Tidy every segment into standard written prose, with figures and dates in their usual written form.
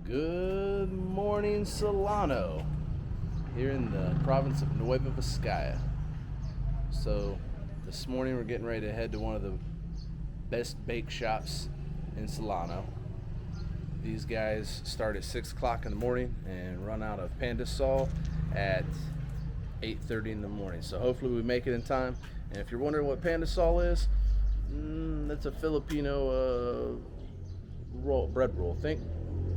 Good morning, Solano, here in the province of Nueva Vizcaya. So this morning we're getting ready to head to one of the best bake shops in Solano. These guys start at 6 o'clock in the morning and run out of Panda Sol at 8:30 in the morning. So hopefully we make it in time. And if you're wondering what Panda Sol is, that's a Filipino bread roll. Think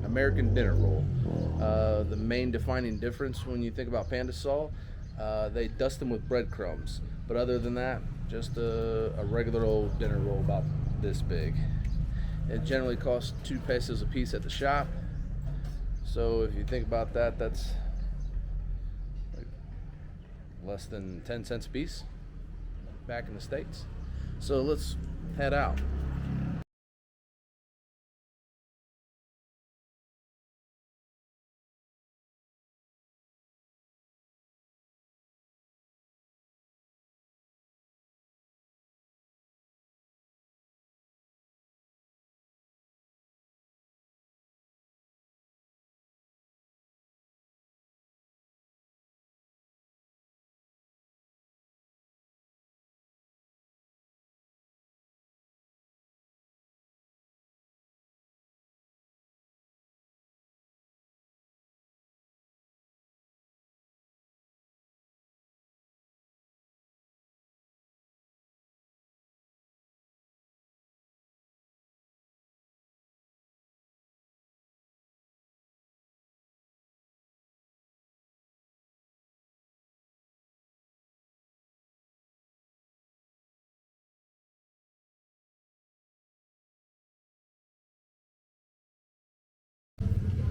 American dinner roll. The main defining difference when you think about Panda Sol, they dust them with breadcrumbs. But other than that, just a regular old dinner roll about this big. It generally costs 2 pesos a piece at the shop. So if you think about that, that's like less than 10 cents a piece back in the States. So let's head out.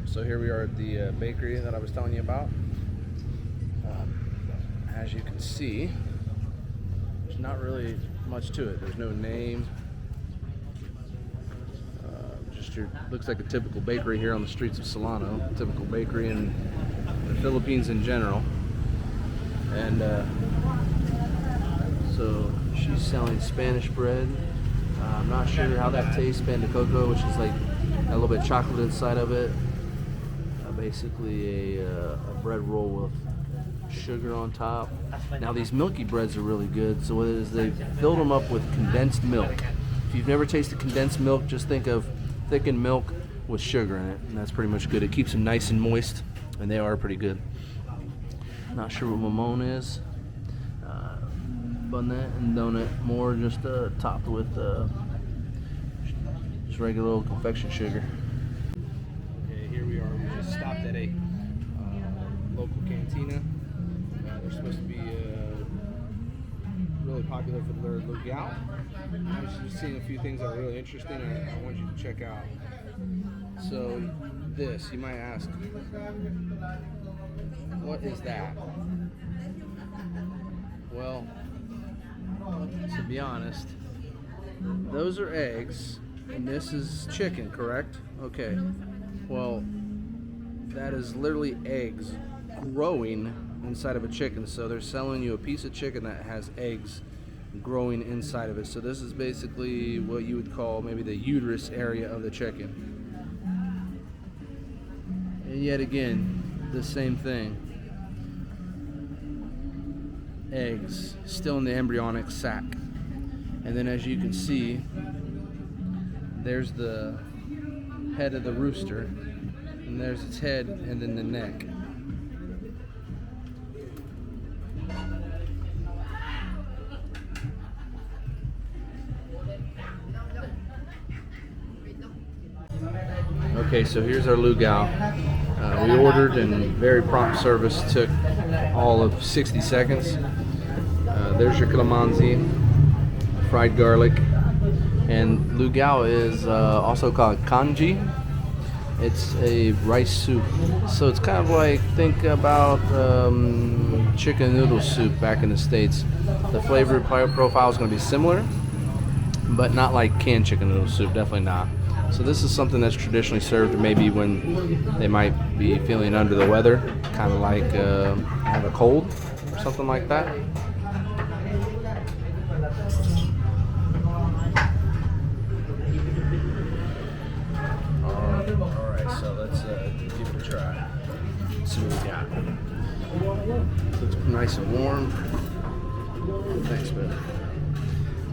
So here we are at the bakery that I was telling you about. As you can see, there's not really much to it. There's no name. Looks like a typical bakery here on the streets of Solano. Typical bakery in the Philippines in general. And so she's selling Spanish bread. I'm not sure how that tastes. Pan de coco, which is like a little bit of chocolate inside of it. Basically a bread roll with sugar on top. Now these milky breads are really good. So what it is, they filled them up with condensed milk. If you've never tasted condensed milk, just think of thickened milk with sugar in it, and that's pretty much good. It keeps them nice and moist, and they are pretty good. Not sure what mamon is. Bunnet and donut, more just topped with just regular old confection sugar. Stopped at a local cantina. They're supposed to be really popular for their lugaw. I was just seeing a few things that are really interesting and I want you to check out. So this, you might ask, what is that? Well, to be honest, those are eggs and this is chicken, correct? Okay. Well, that is literally eggs growing inside of a chicken. So they're selling you a piece of chicken that has eggs growing inside of it. So this is basically what you would call maybe the uterus area of the chicken. And yet again, the same thing. Eggs still in the embryonic sac. And then as you can see, there's the head of the rooster. And there's its head and then the neck. Okay, so here's our lugaw. We ordered and very prompt service, took all of 60 seconds. There's your calamansi, fried garlic, and lugaw is also called kanji. It's a rice soup, so it's kind of like, think about chicken noodle soup back in the States. The flavor profile is going to be similar, but not like canned chicken noodle soup, definitely not. So this is something that's traditionally served maybe when they might be feeling under the weather, kind of like have a cold or something like that. Alright, so let's see what we got. Looks nice and warm. Thanks, man.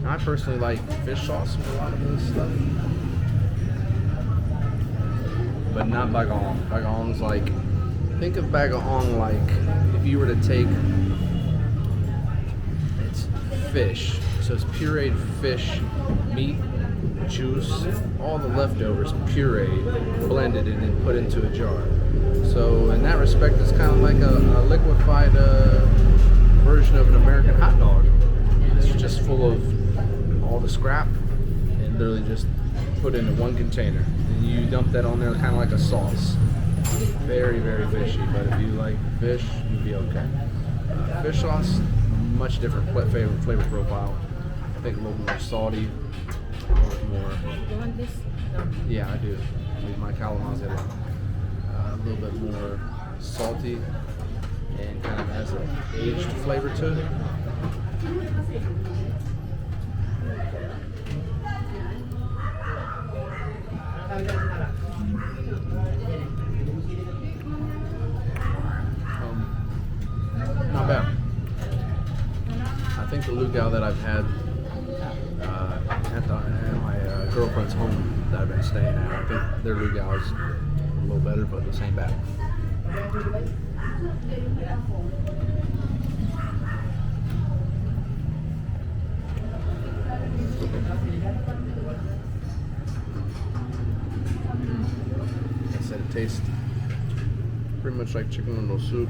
I personally like fish sauce with a lot of this stuff, but not bagoong. Bagoong's like, think of bagoong like if you were to take, it's fish, so it's pureed fish, meat, juice, all the leftovers pureed, blended and then put into a jar. So in that respect, it's kind of like a liquefied version of an American hot dog. It's just full of all the scrap and literally just put into one container. And you dump that on there kind of like a sauce. Very, very fishy, but if you like fish, you'll be okay. Fish sauce, much different flavor profile. I think a little more salty, a little more. You want this? No. Yeah, I do. My calamansi, a little bit more salty and kind of has an aged flavor to it. Not bad. I think the lugaw that I've had at my girlfriend's home that I've been staying at, I think their lugaw is a little better, but this ain't bad. Like I said, it tastes pretty much like chicken noodle soup.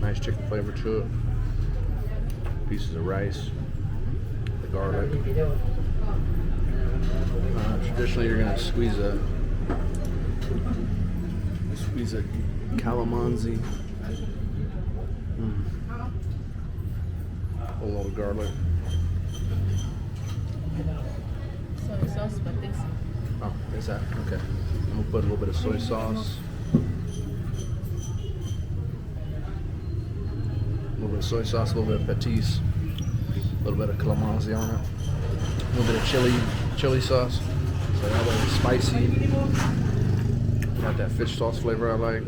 Nice chicken flavor to it. Pieces of rice, the garlic. Traditionally, you're gonna squeeze a calamansi. A whole lot of garlic. Soy sauce, but this. Oh, is that okay? I'm gonna put a little bit of soy sauce. A little bit of soy sauce, a little bit of patis, a little bit of calamansi on it, a little bit of chili sauce, so a little bit spicy. Got that fish sauce flavor I like.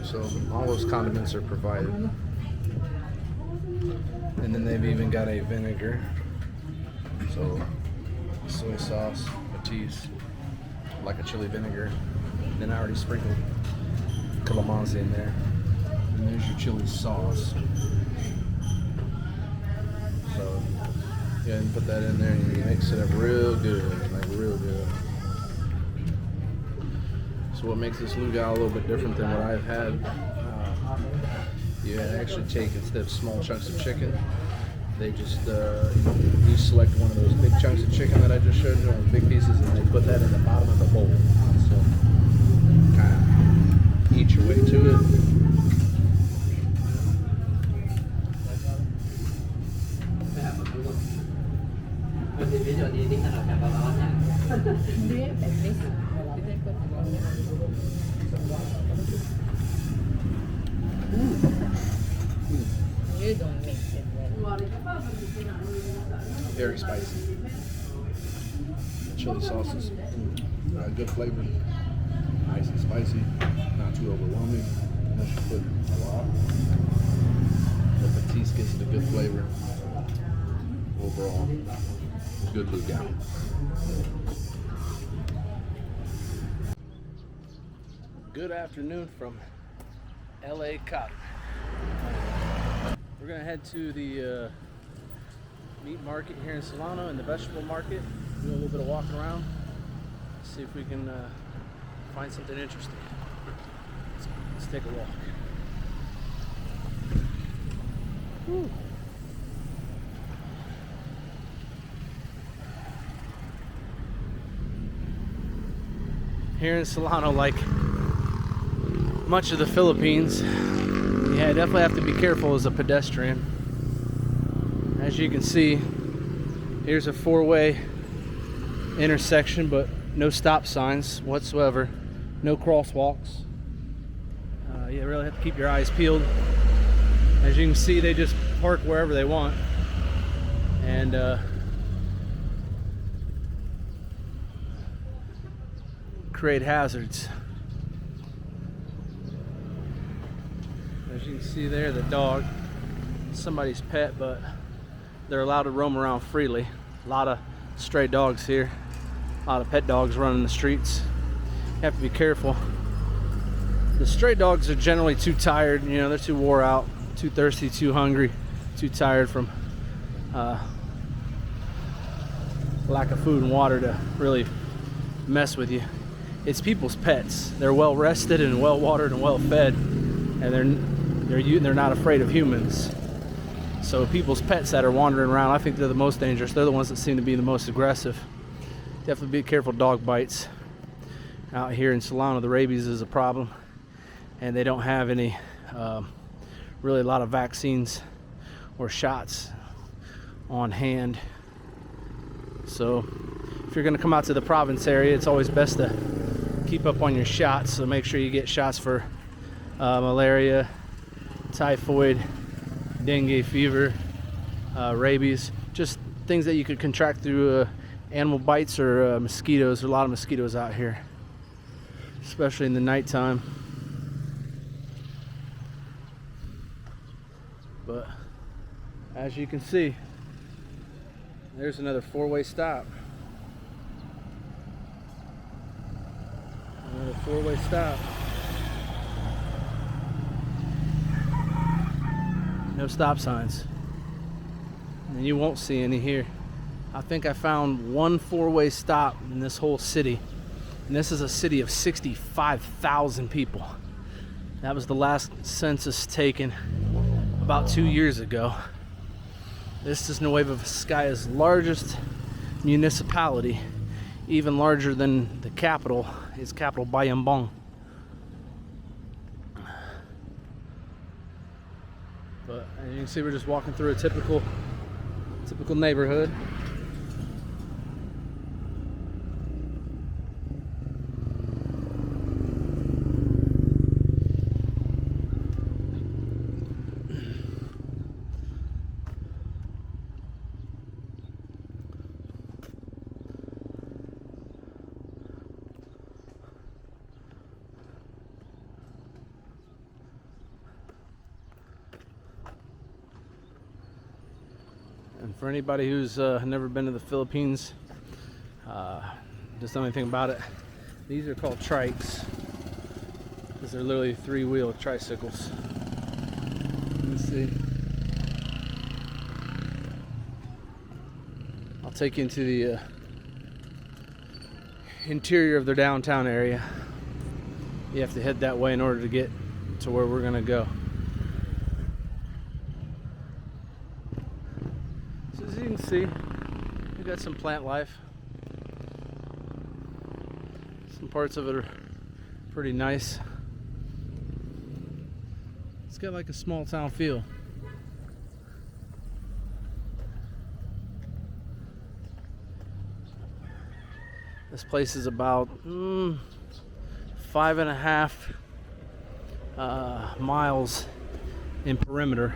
So all those condiments are provided, and then they've even got a vinegar. So soy sauce, patis, like a chili vinegar. And then I already sprinkled calamansi in there. And there's your chili sauce. So go ahead and put that in there and you mix it up real good, like real good. So what makes this lugaw a little bit different than what I've had, you actually take, instead of small chunks of chicken, they just, you select one of those big chunks of chicken that I just showed you, one of the big pieces, and they put that in the bottom of the bowl. So kind of eat your way to it. You don't mix it well. Very spicy. The chili sauces, good flavor, nice and spicy, not too overwhelming. Unless you put a lot. The patis gives it a good flavor. Overall, good lugaw. Good afternoon from L.A.cotterman. We're gonna head to the meat market here in Solano and the vegetable market. Do a little bit of walking around. See if we can find something interesting. Let's take a walk. Whew. Here in Solano, like much of the Philippines, yeah, definitely have to be careful as a pedestrian. As you can see, here's a four-way intersection, but no stop signs whatsoever, no crosswalks. You really have to keep your eyes peeled. As you can see, they just park wherever they want, and create hazards. As you can see there, the dog, somebody's pet, but they're allowed to roam around freely. A lot of stray dogs here, a lot of pet dogs running the streets. You have to be careful. The stray dogs are generally too tired, you know, they're too wore out, too thirsty, too hungry, too tired from lack of food and water to really mess with you. It's people's pets. They're well rested and well watered and well fed, and they're not afraid of humans. So people's pets that are wandering around, I think they're the most dangerous. They're the ones that seem to be the most aggressive. Definitely be careful dog bites. Out here in Solano, the rabies is a problem, and they don't have any really a lot of vaccines or shots on hand. So if you're going to come out to the province area, it's always best to keep up on your shots. So make sure you get shots for malaria, typhoid, dengue fever, rabies, just things that you could contract through animal bites or mosquitoes. There are a lot of mosquitoes out here, especially in the nighttime. But as you can see, there's another four-way stop. Another four-way stop. No stop signs. And you won't see any here. I think I found one four-way stop in this whole city. And this is a city of 65,000 people. That was the last census taken about 2 years ago. This is Nueva Vizcaya's largest municipality, even larger than the capital, its capital, Bayambong. But as you can see, we're just walking through a typical neighborhood. And for anybody who's never been to the Philippines, just don't know anything about it, these are called trikes because they're literally three-wheel tricycles. Let's see. I'll take you into the interior of their downtown area. You have to head that way in order to get to where we're gonna go. As you can see, we got some plant life. Some parts of it are pretty nice. It's got like a small town feel. This place is about 5.5 miles in perimeter.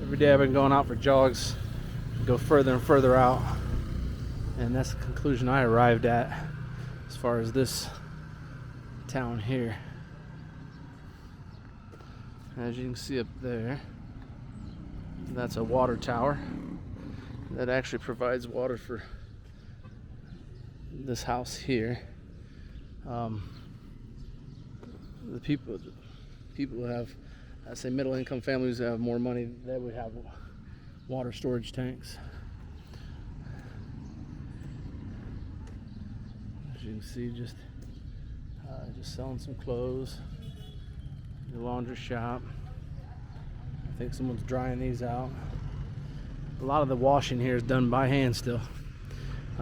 Every day I've been going out for jogs, go further and further out, and that's the conclusion I arrived at as far as this town here. As you can see up there, that's a water tower that actually provides water for this house here. The people who have, I say, middle-income families who have more money, they would have water storage tanks. As you can see, just selling some clothes. The laundry shop. I think someone's drying these out. A lot of the washing here is done by hand still,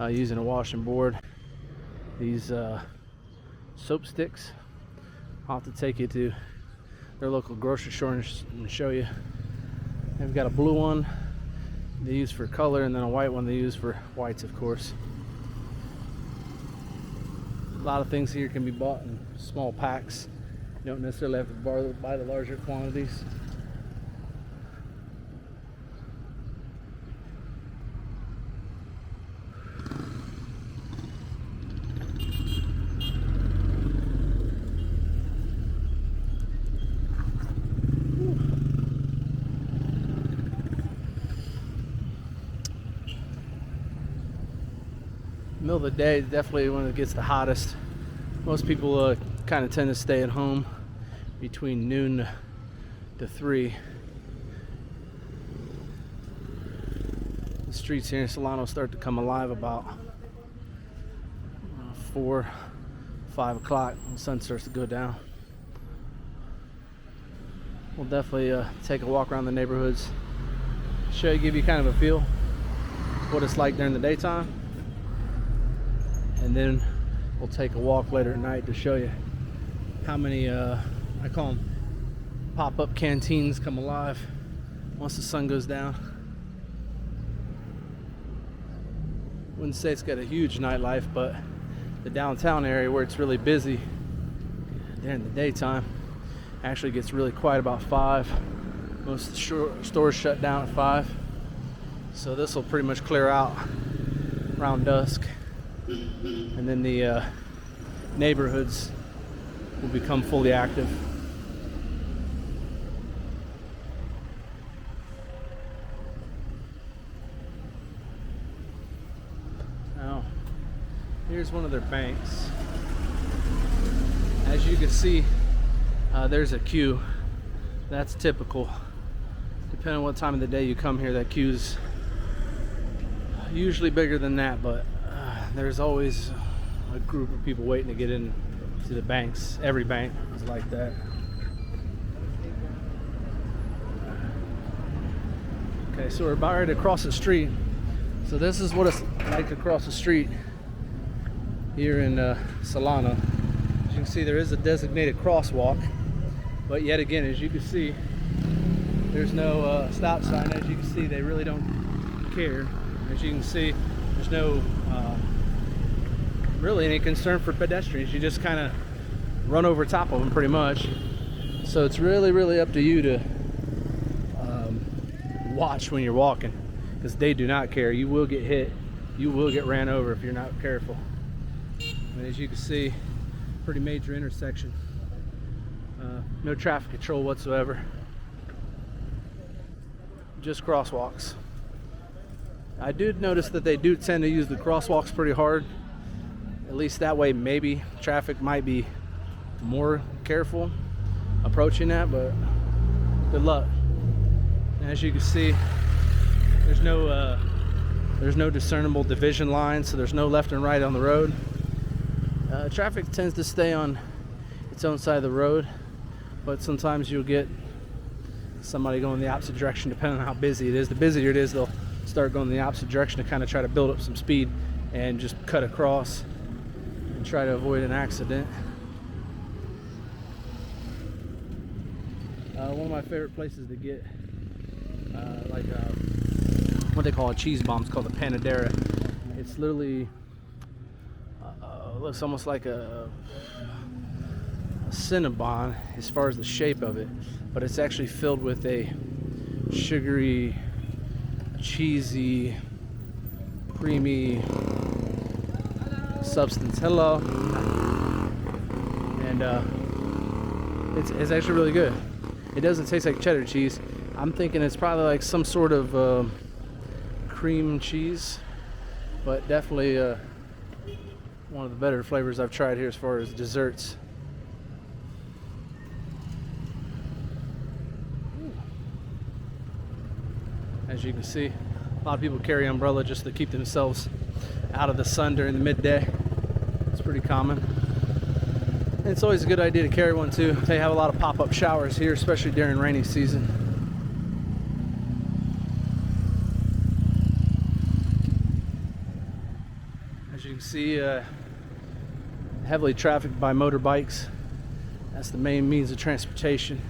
using a washing board. These soap sticks, I'll have to take you to their local grocery store and show you. They've got a blue one they use for color, and then a white one they use for whites, of course. A lot of things here can be bought in small packs. You don't necessarily have to buy the larger quantities. middle of the day, definitely when it gets the hottest. Most people kind of tend to stay at home between noon to 3. The streets here in Solano start to come alive about 4, 5 o'clock when the sun starts to go down. We'll definitely take a walk around the neighborhoods, give you kind of a feel of what it's like during the daytime, and then we'll take a walk later at night to show you how many I call them pop-up canteens come alive once the sun goes down. Wouldn't say it's got a huge nightlife, but the downtown area where it's really busy during the daytime actually gets really quiet about 5. Most of the stores shut down at 5, so this will pretty much clear out around dusk, and then the neighborhoods will become fully active. Now, here's one of their banks. As you can see, there's a queue. That's typical. Depending on what time of the day you come here, that queue's usually bigger than that, but there's always a group of people waiting to get in to the banks. Every bank is like that. Okay, so we're about ready to cross the street. So this is what it's like to cross the street here in Solano. As you can see, there is a designated crosswalk, but yet again, as you can see, there's no stop sign. As you can see, they really don't care. As you can see, there's no really any concern for pedestrians. You just kind of run over top of them pretty much. So it's really up to you to watch when you're walking, because they do not care. You will get hit. You will get ran over if you're not careful. And as you can see, pretty major intersection. No traffic control whatsoever. Just crosswalks. I did notice that they do tend to use the crosswalks pretty hard. At least that way, maybe traffic might be more careful approaching that, but good luck. And as you can see, there's no discernible division line, so there's no left and right on the road. Traffic tends to stay on its own side of the road, but sometimes you'll get somebody going the opposite direction depending on how busy it is. The busier it is, they'll start going the opposite direction to kind of try to build up some speed and just cut across and try to avoid an accident. One of my favorite places to get what they call a cheese bomb is called the panadera. It's literally looks almost like a Cinnabon as far as the shape of it, but it's actually filled with a sugary, cheesy, creamy substance. Hello. And it's actually really good. It doesn't taste like cheddar cheese. I'm thinking it's probably like some sort of cream cheese, but definitely one of the better flavors I've tried here as far as desserts. As you can see, a lot of people carry an umbrella just to keep themselves out of the sun during the midday. It's pretty common. And it's always a good idea to carry one too. They have a lot of pop-up showers here, especially during rainy season. As you can see, heavily trafficked by motorbikes. That's the main means of transportation.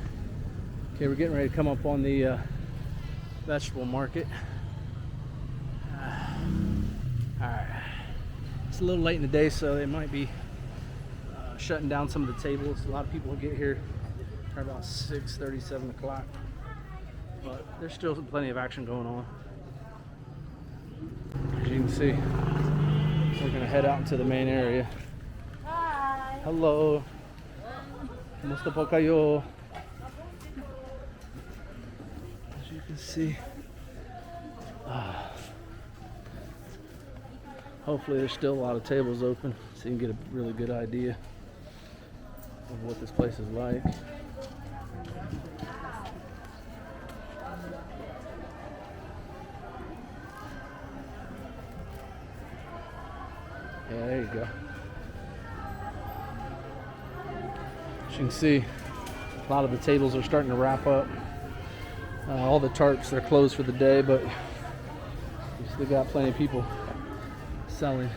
Okay, we're getting ready to come up on the vegetable market. Alright, it's a little late in the day, so they might be shutting down some of the tables. A lot of people will get here probably about 6:30, 7 o'clock, but there's still plenty of action going on. As you can see, we're gonna head out into the main area. Hi. Hello. Kumusta po kayo? As you can see, Hopefully there's still a lot of tables open so you can get a really good idea of what this place is like. Yeah, there you go. As you can see, a lot of the tables are starting to wrap up. All the tarps are closed for the day, but you still got plenty of people selling.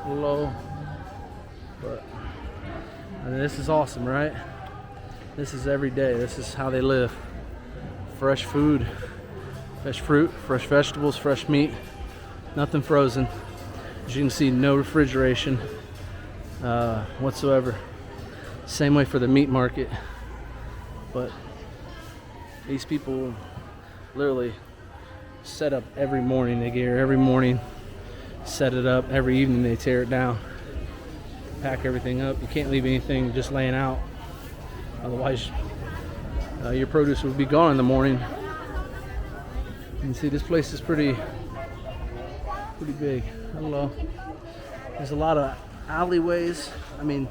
Low, but I mean, this is awesome, right? This is every day. This is how they live. Fresh food, fresh fruit, fresh vegetables, fresh meat. Nothing frozen. As you can see, no refrigeration whatsoever. Same way for the meat market. But these people literally set up every morning. They get here every morning, set it up. Every evening they tear it down, pack everything up. You can't leave anything just laying out. Otherwise, your produce would be gone in the morning. You can see this place is pretty big. Hello. There's a lot of alleyways. I mean,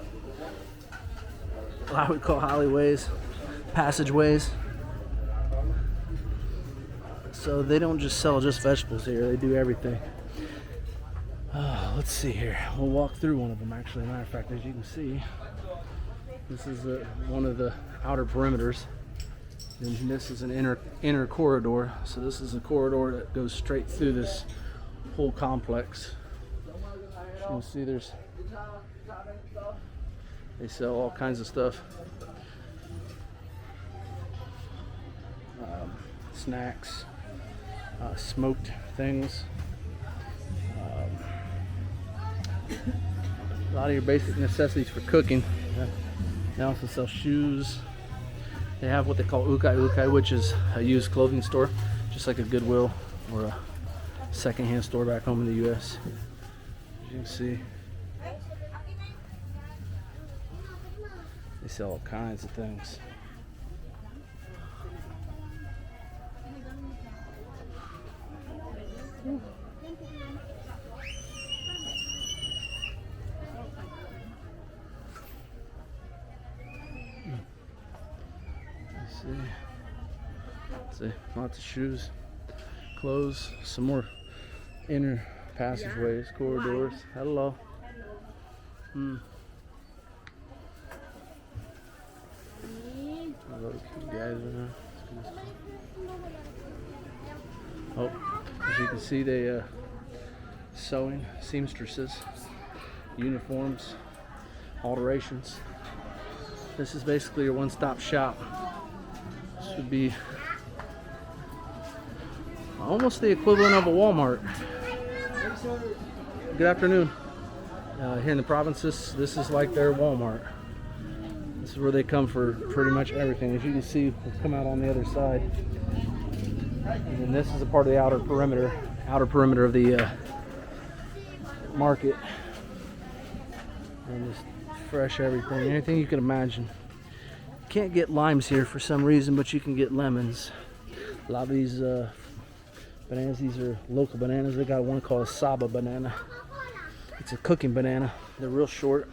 what I would call alleyways, passageways. So they don't just sell just vegetables here. They do everything. Let's see here. We'll walk through one of them, actually. Matter of fact, as you can see, this is one of the outer perimeters. And this is an inner corridor. So this is a corridor that goes straight through this whole complex. As you can see, they sell all kinds of stuff. Snacks, smoked things. A lot of your basic necessities for cooking. They also sell shoes. They have what they call ukai, which is a used clothing store, just like a Goodwill or a secondhand store back home in the U.S. As you can see, they sell all kinds of things. See, lots of shoes, clothes, some more inner passageways, corridors. Hello. Hello, cute guys in there. Oh, as you can see, they sewing, seamstresses, uniforms, alterations. This is basically your one-stop shop. This would be almost the equivalent of a Walmart. Good afternoon. Here in the provinces, this is like their Walmart. This is where they come for pretty much everything. As you can see, we'll come out on the other side. And then this is a part of the outer perimeter of the market. And just fresh everything, anything you can imagine. Can't get limes here for some reason, but you can get lemons. A lot of these bananas, these are local bananas. They got one called a Saba banana. It's a cooking banana. They're real short.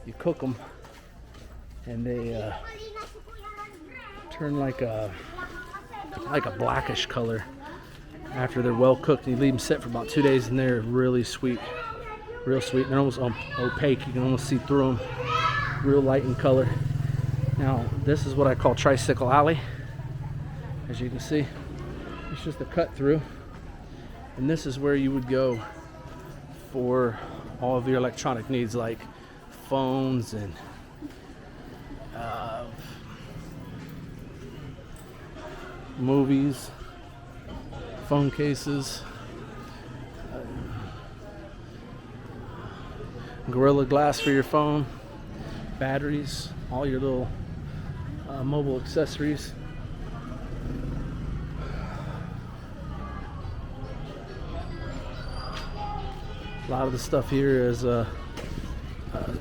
You cook them, and they turn like a blackish color after they're well cooked. You leave them set for about 2 days, and they're really sweet, real sweet. They're almost opaque. You can almost see through them. Real light in color. Now, this is what I call Tricycle Alley. As you can see, it's just a cut through, and this is where you would go for all of your electronic needs, like phones and movies, phone cases, Gorilla Glass for your phone, batteries, all your little mobile accessories. A lot of the stuff here is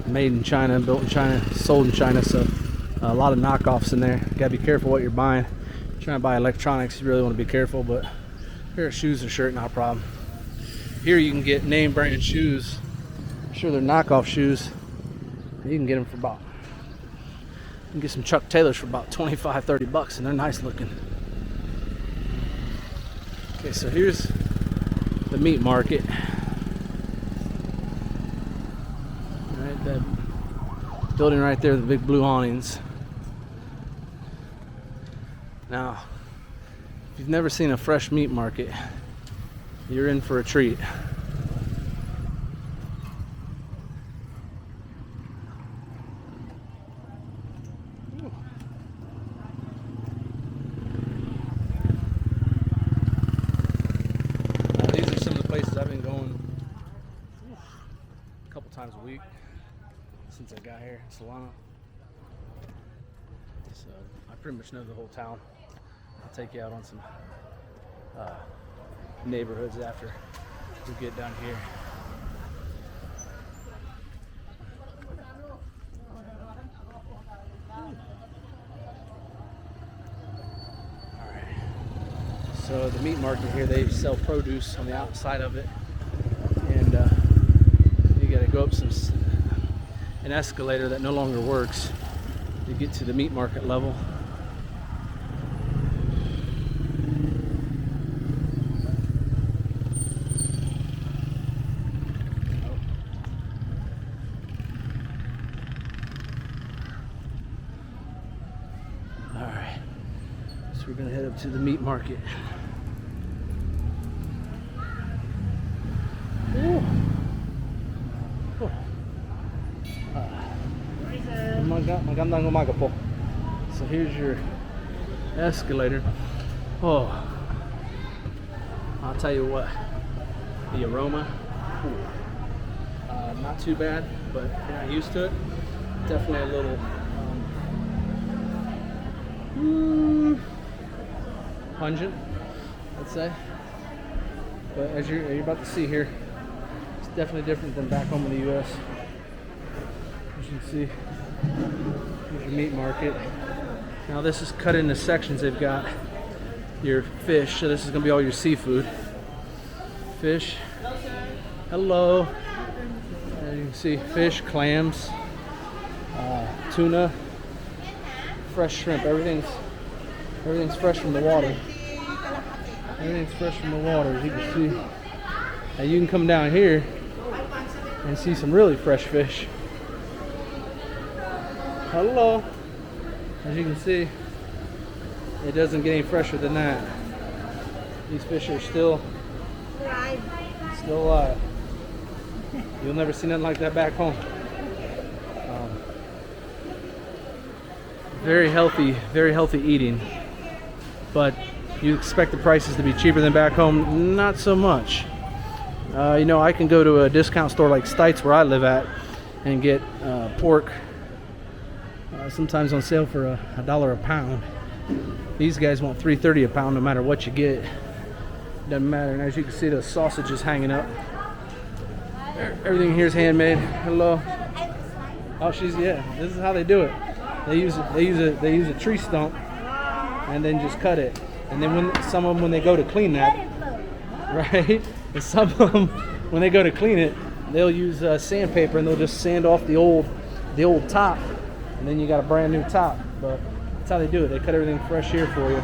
made in China, built in China, sold in China, so a lot of knockoffs in there. You gotta be careful what you're buying. If you're trying to buy electronics, you really want to be careful, but pair of shoes or shirt, not a problem. Here you can get name brand shoes. I'm sure they're knockoff shoes. You can get them for about, you can get some Chuck Taylors for about 25, 30 bucks, and they're nice looking. Okay, so here's the meat market. Right, that building right there, the big blue awnings. Now, if you've never seen a fresh meat market, you're in for a treat. These are some of the places I've been going a couple times a week since I got here, Solano. So I pretty much know the whole town. I'll take you out on some neighborhoods after we get done here. Alright. So the meat market here, they sell produce on the outside of it. And you gotta go up an escalator that no longer works to get to the meat market level. Alright, so we're gonna head up to the meat market. Ooh. Oh. Magandang umaga po. So here's your escalator. Oh, I'll tell you what, the aroma, not too bad, but if you're not used to it, definitely a little pungent, I'd say. But as you're about to see here, it's definitely different than back home in the U.S. As you can see, here's your meat market. Now this is cut into sections. They've got your fish, so this is going to be all your seafood. Fish. Hello. And you can see fish, clams, tuna, fresh shrimp. Everything's fresh from the water. Everything's fresh from the water, as you can see. Now you can come down here and see some really fresh fish. Hello. As you can see, it doesn't get any fresher than that. These fish are still alive. You'll never see nothing like that back home. Very healthy eating. But you expect the prices to be cheaper than back home? Not so much. You know, I can go to a discount store like Stites where I live at and get pork sometimes on sale for $1 a pound. These guys want $3.30 a pound no matter what you get. Doesn't matter. And as you can see, the sausage is hanging up. Everything here is handmade. Hello. Oh, this is how they do it. They use a tree stump and then just cut it. And then when they go to clean that, right? And some of them, when they go to clean it, they'll use sandpaper and they'll just sand off the old top, and then you got a brand new top. But that's how they do it. They cut everything fresh here for you.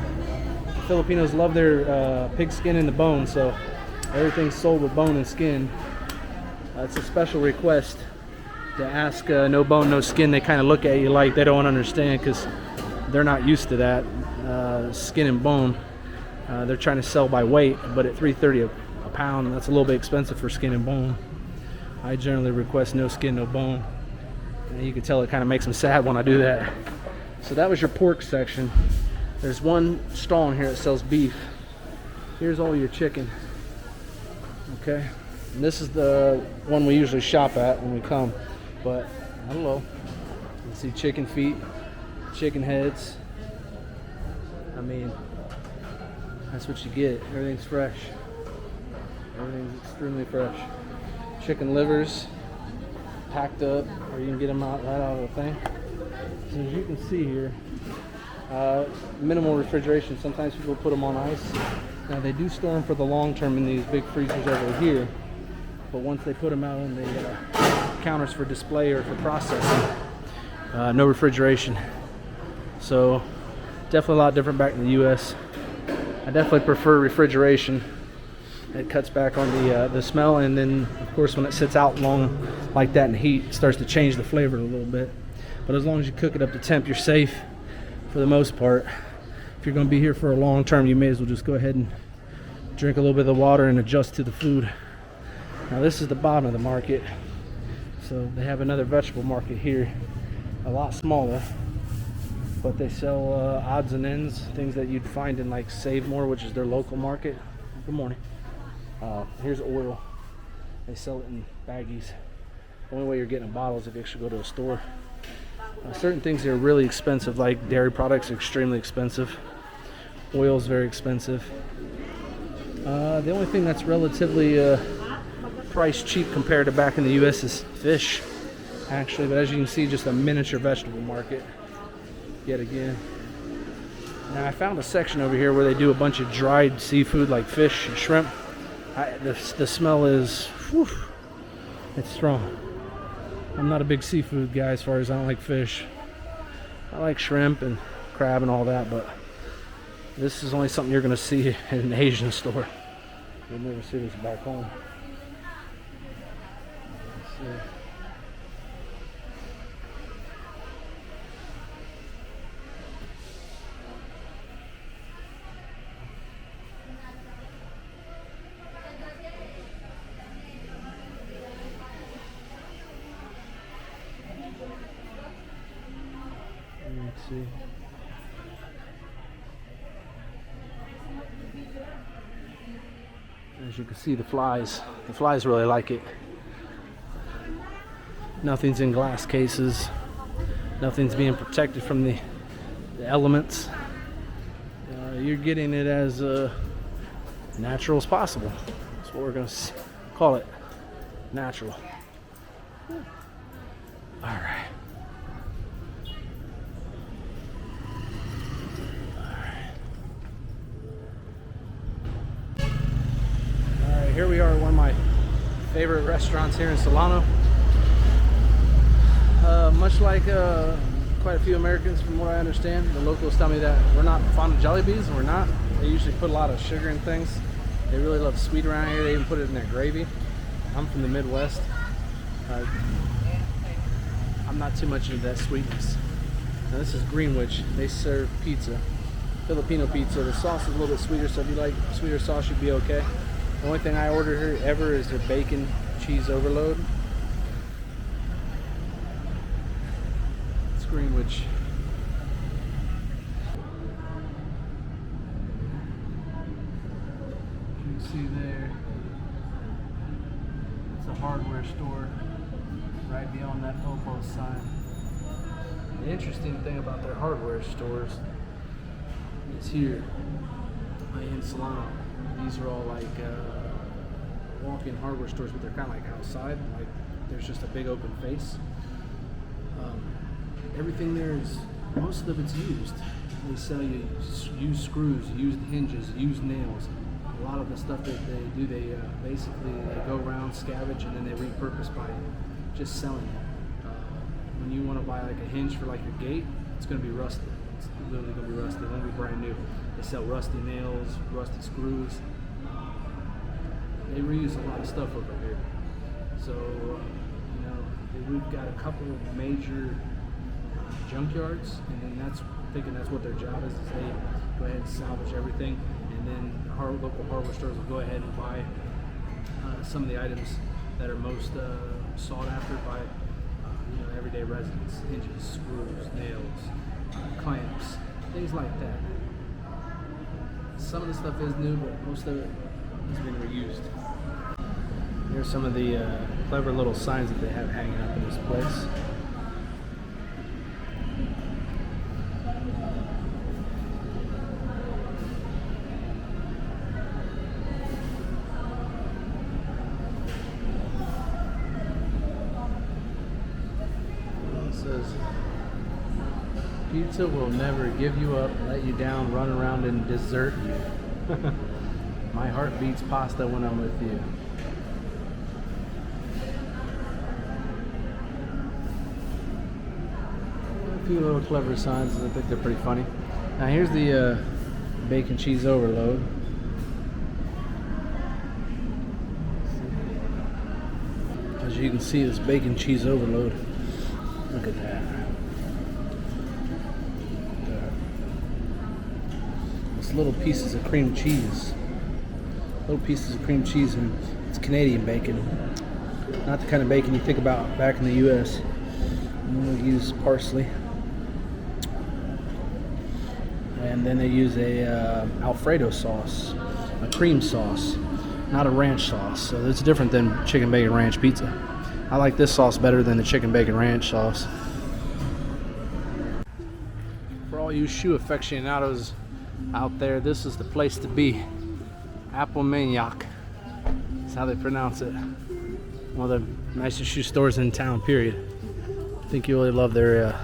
The Filipinos love their pig skin and the bone, so everything's sold with bone and skin. It's a special request to ask no bone, no skin. They kind of look at you like they don't understand because they're not used to that. Skin and bone. They're trying to sell by weight, but at $3.30 a pound, that's a little bit expensive for skin and bone. I generally request no skin, no bone. And you can tell it kind of makes them sad when I do that. So that was your pork section. There's one stall in here that sells beef. Here's all your chicken. Okay, and this is the one we usually shop at when we come. But hello, you can see chicken feet, chicken heads. I mean, that's what you get. Everything's fresh. Everything's extremely fresh. Chicken livers, packed up, or you can get them right out of the thing. So as you can see here, minimal refrigeration. Sometimes people put them on ice. Now they do store them for the long term in these big freezers over here, but once they put them out on the counters for display or for processing, no refrigeration. So definitely a lot different back in the U.S. I definitely prefer refrigeration. It cuts back on the smell, and then of course when it sits out long like that in heat, it starts to change the flavor a little bit. But as long as you cook it up to temp, you're safe for the most part. If you're going to be here for a long term, you may as well just go ahead and drink a little bit of the water and adjust to the food. Now this is the bottom of the market, so they have another vegetable market here, a lot smaller, but they sell odds and ends, things that you'd find in like Save More, which is their local market. Good morning. Here's oil. They sell it in baggies. The only way you're getting a bottle is if you actually go to a store. Certain things are really expensive, like dairy products are extremely expensive. Oil is very expensive. The only thing that's relatively price cheap compared to back in the U.S. is fish, actually. But as you can see, just a miniature vegetable market yet again. Now I found a section over here where they do a bunch of dried seafood like fish and shrimp. The smell is, whew, it's strong. I'm not a big seafood guy as far as I don't like fish. I like shrimp and crab and all that, but this is only something you're going to see in an Asian store. You'll never see this back home. Let's see. Let's see. As you can see, the flies really like it. Nothing's in glass cases. Nothing's being protected from the elements. You're getting it as natural as possible. That's what we're going to call it. Natural. All right. Here we are at one of my favorite restaurants here in Solano. Much like quite a few Americans, from what I understand, the locals tell me that we're not fond of Jollibees, and we're not. They usually put a lot of sugar in things. They really love sweet around here. They even put it in their gravy. I'm from the Midwest. I'm not too much into that sweetness. Now this is Greenwich. They serve pizza, Filipino pizza. The sauce is a little bit sweeter, so if you like sweeter sauce, you'd be okay. The only thing I order here ever is their bacon cheese overload. It's Greenwich. You can see there, it's a hardware store right beyond that Popo sign. The interesting thing about their hardware stores is here in Solano. These are all like walk-in hardware stores, but they're kind of like outside. Like there's just a big open face. Everything there is, most of it's used. They sell you used screws, used hinges, used nails. A lot of the stuff that they do, they basically go around, scavenge, and then they repurpose by just selling it. When you want to buy like a hinge for like your gate, it's going to be rusted. It's literally going to be rusty. It won't be brand new. They sell rusty nails, rusty screws. They reuse a lot of stuff over here. So, we've got a couple of major junkyards, and then that's what their job is they go ahead and salvage everything, and then local hardware stores will go ahead and buy some of the items that are most sought after by everyday residents: hinges, screws, nails, clamps, things like that. Some of the stuff is new, but most of it has been reused. Here's some of the clever little signs that they have hanging up in this place. It says, "Pizza will never give you up, let you down, run around and desert you." My heart beats pasta when I'm with you. A few little clever signs, I think they're pretty funny. Now here's the bacon cheese overload. As you can see, this bacon cheese overload. Look at that. It's little pieces of cream cheese. Little pieces of cream cheese, and it's Canadian bacon. Not the kind of bacon you think about back in the U.S. We'll use parsley. And then they use a Alfredo sauce, a cream sauce, not a ranch sauce. So it's different than chicken bacon ranch pizza. I like this sauce better than the chicken bacon ranch sauce. For all you shoe aficionados out there, this is the place to be. Apple Maniac. That's how they pronounce it. One of the nicest shoe stores in town, period. I think you really love their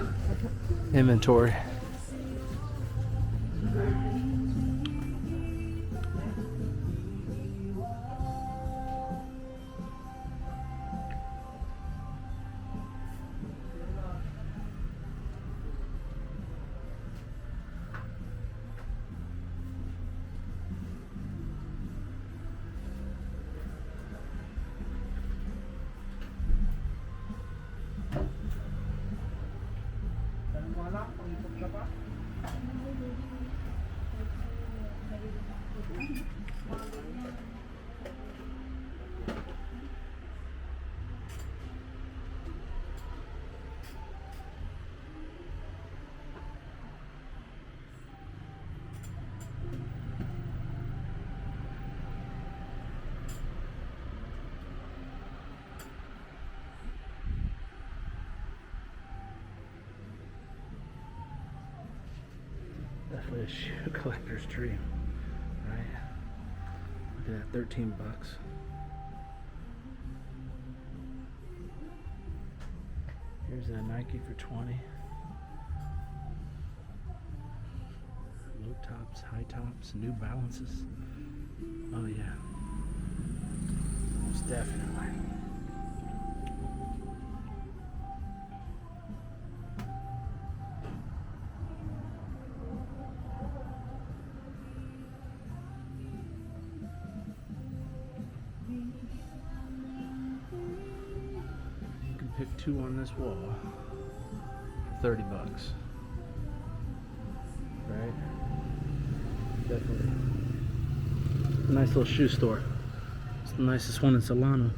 inventory. Definitely a shoe collector's dream, right? Look at that, 13 bucks. Here's a Nike for 20. Low tops, high tops, New Balances. Oh yeah, most definitely. Pick two on this wall for 30 bucks. Right? Definitely. A nice little shoe store. It's the nicest one in Solano.